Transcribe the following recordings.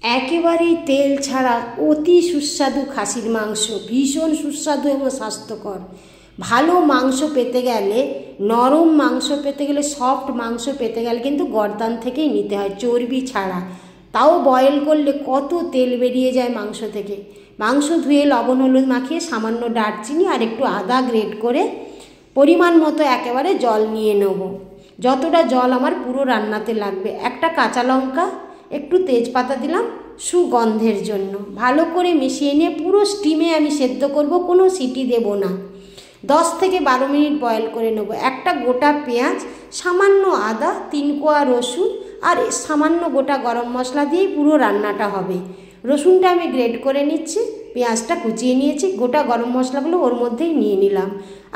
একেবারেই তেল ছাড়া অতি সুস্বাদু খাসির মাংস, ভীষণ সুস্বাদু এবং স্বাস্থ্যকর। ভালো মাংস পেতে গেলে, নরম মাংস পেতে গেলে, সফট মাংস পেতে গেলে কিন্তু গর্দান থেকেই নিতে হয়, চর্বি ছাড়া। তাও বয়েল করলে কত তেল বেরিয়ে যায় মাংস থেকে। মাংস ধুয়ে লবণ হলুদ মাখিয়ে সামান্য দারচিনি আর একটু আদা গ্রেট করে পরিমাণ মতো একেবারে জল নিয়ে নেব। যতটা জল আমার পুরো রান্নাতে লাগবে। একটা কাঁচা লঙ্কা, একটু তেজপাতা দিলাম সুগন্ধের জন্য। ভালো করে মিশিয়ে নিয়ে পুরো স্টিমে আমি সেদ্ধ করব, কোনো সিটি দেব না। 10 থেকে 12 মিনিট বয়েল করে নেব। একটা গোটা পেঁয়াজ, সামান্য আদা, 3 কোয়া রসুন আর সামান্য গোটা গরম মশলা দিয়েই পুরো রান্নাটা হবে। রসুনটা আমি গ্রেট করে নিচ্ছি, পেঁয়াজটা কুচিয়ে নিয়েছি, গোটা গরম মশলাগুলো ওর মধ্যেই নিয়ে নিলাম।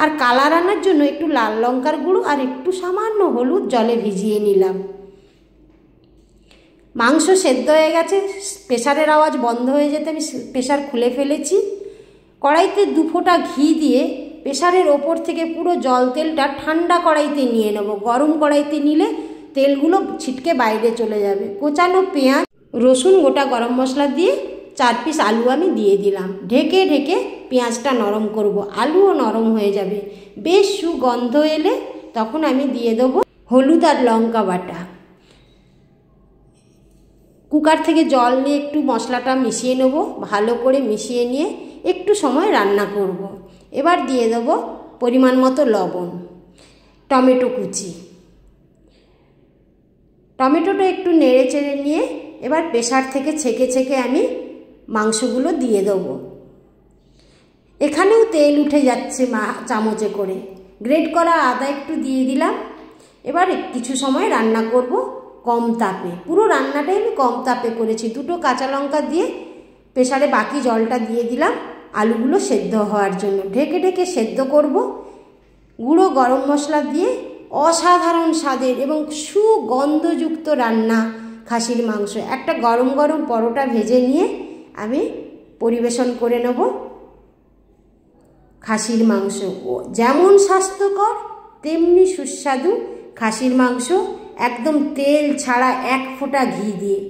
আর কালার আনার জন্য একটু লাল লঙ্কার গুঁড়ো আর একটু সামান্য হলুদ জলে ভিজিয়ে নিলাম। মাংস সেদ্ধ হয়ে গেছে, প্রেসারের আওয়াজ বন্ধ হয়ে যেতে আমি প্রেসার খুলে ফেলেছি। কড়াইতে 2 ফোঁটা ঘি দিয়ে প্রেসারের ওপর থেকে পুরো জল তেলটা ঠান্ডা কড়াইতে নিয়ে নেব। গরম কড়াইতে নিলে তেলগুলো ছিটকে বাইরে চলে যাবে। কোচানো পেঁয়াজ, রসুন, গোটা গরম মশলা দিয়ে 4 পিস আলু আমি দিয়ে দিলাম। ঢেকে ঢেকে পেঁয়াজটা নরম করব, আলুও নরম হয়ে যাবে। বেশ সুগন্ধ এলে তখন আমি দিয়ে দেবো হলুদ আর লঙ্কা বাটা। কুকার থেকে জল নিয়ে একটু মশলাটা মিশিয়ে নেব, ভালো করে মিশিয়ে নিয়ে একটু সময় রান্না করব। এবার দিয়ে দেবো পরিমাণ মতো লবণ, টমেটো কুচি। টমেটোটা একটু নেড়ে চেড়ে নিয়ে এবার প্রেসার থেকে ছেঁকে ছেঁকে আমি মাংসগুলো দিয়ে দেবো। এখানেও তেল উঠে যাচ্ছে চামচে করে। গ্রেট করা আদা একটু দিয়ে দিলাম। এবার কিছু সময় রান্না করব কম তাপে। পুরো রান্নাটাই আমি কম তাপে করেছি। 2টো কাঁচা লঙ্কা দিয়ে প্রেসারে বাকি জলটা দিয়ে দিলাম আলুগুলো সেদ্ধ হওয়ার জন্য। ঢেকে ঢেকে সেদ্ধ করব। গুঁড়ো গরম মশলা দিয়ে অসাধারণ স্বাদের এবং সুগন্ধযুক্ত রান্না খাসির মাংস। একটা গরম গরম পরোটা ভেজে নিয়ে আমি পরিবেশন করে নেব খাসির মাংস। যেমন স্বাস্থ্যকর তেমনি সুস্বাদু খাসির মাংস, একদম তেল ছাড়া 1 ফোঁটা ঘি দিয়ে।